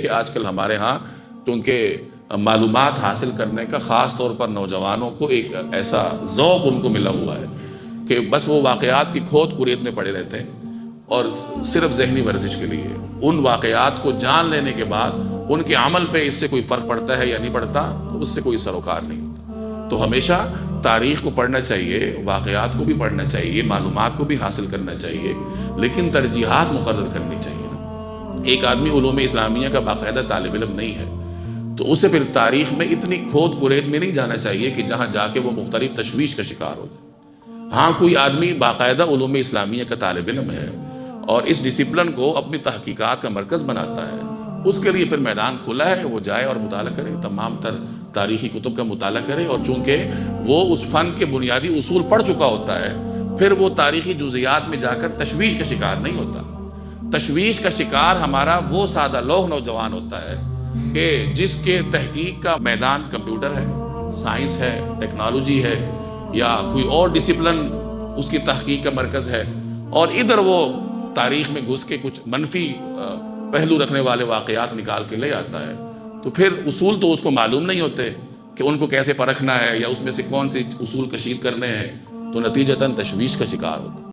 کہ آج کل ہمارے ہاں چونکہ معلومات حاصل کرنے کا خاص طور پر نوجوانوں کو ایک ایسا ذوق ان کو ملا ہوا ہے کہ بس وہ واقعات کی کھود کریت میں پڑے رہتے ہیں اور صرف ذہنی ورزش کے لیے ان واقعات کو جان لینے کے بعد ان کے عمل پہ اس سے کوئی فرق پڑتا ہے یا نہیں پڑتا تو اس سے کوئی سروکار نہیں ہوتا۔ تو ہمیشہ تاریخ کو پڑھنا چاہیے، واقعات کو بھی پڑھنا چاہیے، معلومات کو بھی حاصل کرنا چاہیے، لیکن ترجیحات مقرر کرنی چاہیے۔ ایک آدمی علوم اسلامیہ کا باقاعدہ طالب علم نہیں ہے تو اسے پھر تاریخ میں اتنی کھود کورید میں نہیں جانا چاہیے کہ جہاں جا کے وہ مختلف تشویش کا شکار ہو جائے۔ ہاں کوئی آدمی باقاعدہ علوم اسلامیہ کا طالب علم ہے اور اس ڈسپلن کو اپنی تحقیقات کا مرکز بناتا ہے، اس کے لیے پھر میدان کھلا ہے، وہ جائے اور مطالعہ کرے، تمام تر تاریخی کتب کا مطالعہ کرے، اور چونکہ وہ اس فن کے بنیادی اصول پڑھ چکا ہوتا ہے پھر وہ تاریخی جزیات میں جا کر تشویش کا شکار نہیں ہوتا۔ تشویش کا شکار ہمارا وہ سادہ لوح نوجوان ہوتا ہے کہ جس کے تحقیق کا میدان کمپیوٹر ہے، سائنس ہے، ٹیکنالوجی ہے یا کوئی اور ڈسپلن اس کی تحقیق کا مرکز ہے، اور ادھر وہ تاریخ میں گھس کے کچھ منفی پہلو رکھنے والے واقعات نکال کے لے آتا ہے، تو پھر اصول تو اس کو معلوم نہیں ہوتے کہ ان کو کیسے پرکھنا ہے یا اس میں سے کون سے اصول کشید کرنے ہیں، تو نتیجتاً تشویش کا شکار ہوتا ہے۔